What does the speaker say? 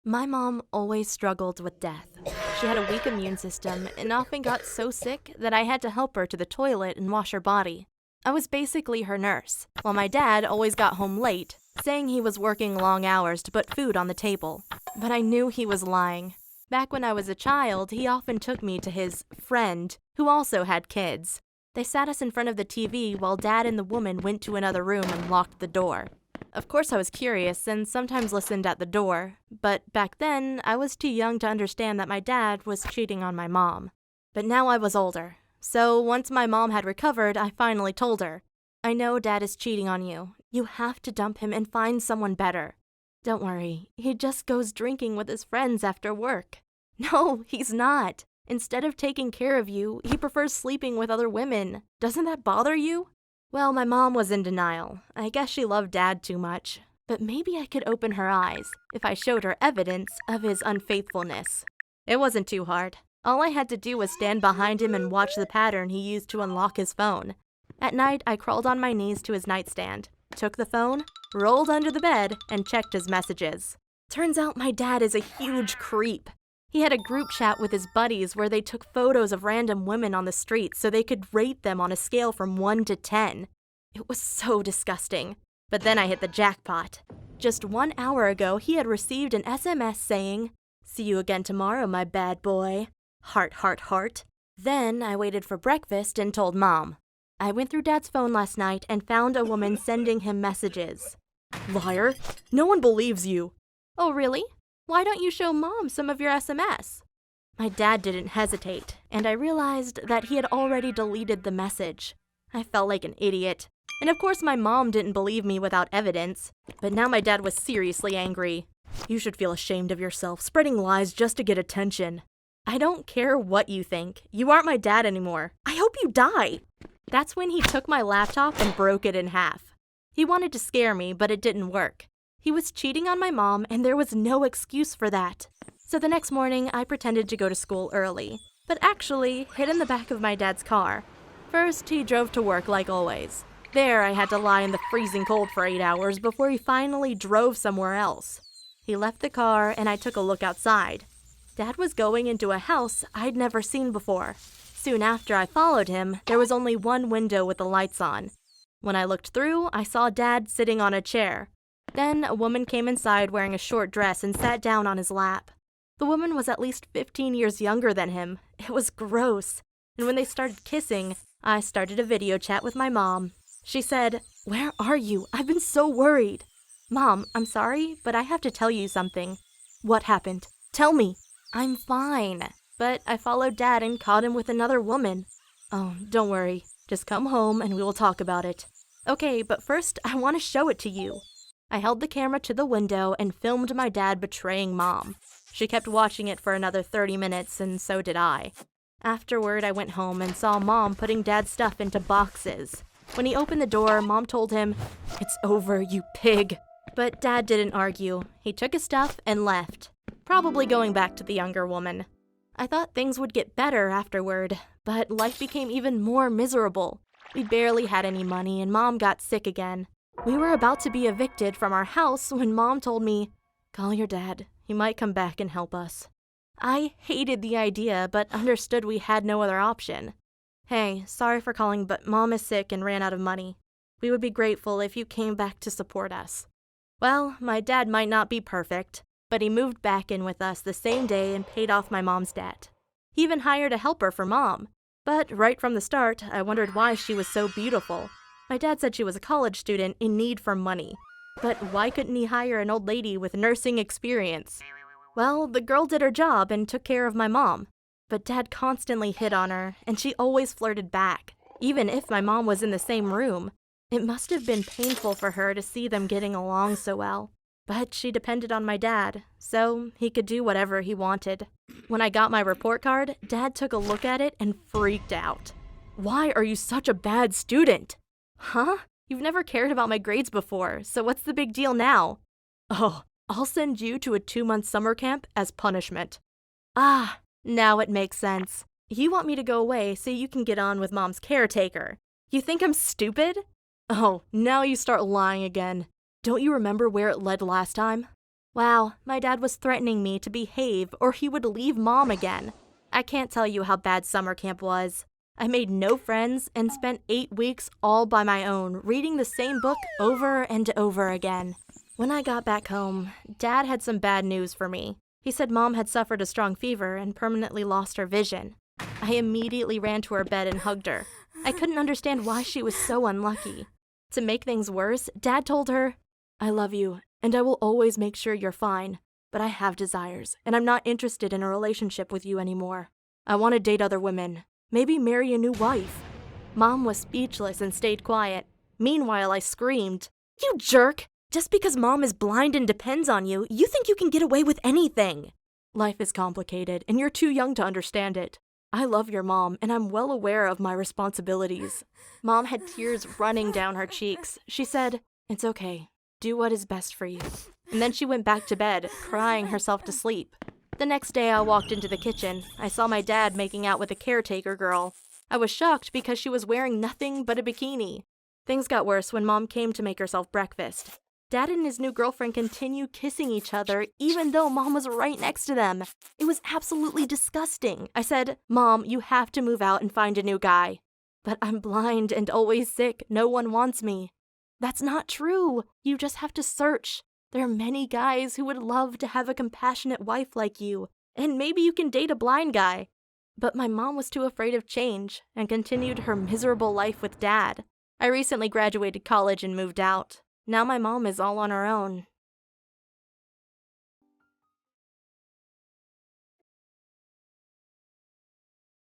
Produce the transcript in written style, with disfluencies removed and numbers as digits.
My mom always struggled with death. She had a weak immune system and often got so sick that I had to help her to the toilet and wash her body. I was basically her nurse, while my dad always got home late, saying he was working long hours to put food on the table. But I knew he was lying. Back when I was a child, he often took me to his friend, who also had kids. They sat us in front of the TV while Dad and the woman went to another room and locked the door. Of course I was curious and sometimes listened at the door, but back then I was too young to understand that my dad was cheating on my mom. But now I was older, so once my mom had recovered, I finally told her, "I know Dad is cheating on you. You have to dump him and find someone better. Don't worry, he just goes drinking with his friends after work." "No, he's not. Instead of taking care of you, he prefers sleeping with other women. Doesn't that bother you?" Well, my mom was in denial. I guess she loved Dad too much. But maybe I could open her eyes if I showed her evidence of his unfaithfulness. It wasn't too hard. All I had to do was stand behind him and watch the pattern he used to unlock his phone. At night, I crawled on my knees to his nightstand, took the phone, rolled under the bed, and checked his messages. Turns out my dad is a huge creep. He had a group chat with his buddies where they took photos of random women on the street so they could rate them on a scale from 1 to 10. It was so disgusting. But then I hit the jackpot. Just 1 hour ago, he had received an SMS saying, "See you again tomorrow, my bad boy. Heart, heart, heart." Then I waited for breakfast and told Mom. I went through Dad's phone last night and found a woman sending him messages. "Liar! No one believes you." "Oh, really? Why don't you show Mom some of your SMS?" My dad didn't hesitate, and I realized that he had already deleted the message. I felt like an idiot. And of course my mom didn't believe me without evidence. But now my dad was seriously angry. "You should feel ashamed of yourself, spreading lies just to get attention." "I don't care what you think. You aren't my dad anymore. I hope you die." That's when he took my laptop and broke it in half. He wanted to scare me, but it didn't work. He was cheating on my mom, and there was no excuse for that. So the next morning, I pretended to go to school early, but actually hid in the back of my dad's car. First, he drove to work like always. There, I had to lie in the freezing cold for 8 hours before he finally drove somewhere else. He left the car, and I took a look outside. Dad was going into a house I'd never seen before. Soon after I followed him, there was only one window with the lights on. When I looked through, I saw Dad sitting on a chair. Then a woman came inside wearing a short dress and sat down on his lap. The woman was at least 15 years younger than him. It was gross. And when they started kissing, I started a video chat with my mom. She said, "Where are you? I've been so worried." "Mom, I'm sorry, but I have to tell you something." "What happened? Tell me." "I'm fine. But I followed Dad and caught him with another woman." "Oh, don't worry. Just come home and we will talk about it." "Okay, but first I want to show it to you." I held the camera to the window and filmed my dad betraying Mom. She kept watching it for another 30 minutes, and so did I. Afterward, I went home and saw Mom putting Dad's stuff into boxes. When he opened the door, Mom told him, "It's over, you pig." But Dad didn't argue. He took his stuff and left, probably going back to the younger woman. I thought things would get better afterward, but life became even more miserable. We barely had any money, and Mom got sick again. We were about to be evicted from our house when Mom told me, "Call your dad. He might come back and help us." I hated the idea, but understood we had no other option. "Hey, sorry for calling, but Mom is sick and ran out of money. We would be grateful if you came back to support us." Well, my dad might not be perfect, but he moved back in with us the same day and paid off my mom's debt. He even hired a helper for Mom. But right from the start, I wondered why she was so beautiful. My dad said she was a college student in need for money. But why couldn't he hire an old lady with nursing experience? Well, the girl did her job and took care of my mom. But Dad constantly hit on her, and she always flirted back, even if my mom was in the same room. It must have been painful for her to see them getting along so well. But she depended on my dad, so he could do whatever he wanted. When I got my report card, Dad took a look at it and freaked out. "Why are you such a bad student?" "Huh? You've never cared about my grades before, so what's the big deal now?" "Oh, I'll send you to a 2-month summer camp as punishment." "Ah, now it makes sense. You want me to go away so you can get on with Mom's caretaker. You think I'm stupid?" "Oh, now you start lying again. Don't you remember where it led last time?" Wow, my dad was threatening me to behave or he would leave mom again. I can't tell you how bad summer camp was. I made no friends and spent 8 weeks all by my own, reading the same book over and over again. When I got back home, Dad had some bad news for me. He said Mom had suffered a strong fever and permanently lost her vision. I immediately ran to her bed and hugged her. I couldn't understand why she was so unlucky. To make things worse, Dad told her, "I love you, and I will always make sure you're fine. But I have desires, and I'm not interested in a relationship with you anymore. I want to date other women. Maybe marry a new wife." Mom was speechless and stayed quiet. Meanwhile, I screamed, "You jerk! Just because Mom is blind and depends on you, you think you can get away with anything." Life is complicated, and you're too young to understand it. I love your mom, and I'm well aware of my responsibilities. Mom had tears running down her cheeks. She said, "It's okay. Do what is best for you." And then she went back to bed, crying herself to sleep. The next day, I walked into the kitchen. I saw my dad making out with a caretaker girl. I was shocked because she was wearing nothing but a bikini. Things got worse when Mom came to make herself breakfast. Dad and his new girlfriend continued kissing each other, even though Mom was right next to them. It was absolutely disgusting. I said, "Mom, you have to move out and find a new guy." "But I'm blind and always sick. No one wants me." "That's not true. You just have to search. There are many guys who would love to have a compassionate wife like you, and maybe you can date a blind guy." But my mom was too afraid of change and continued her miserable life with Dad. I recently graduated college and moved out. Now my mom is all on her own,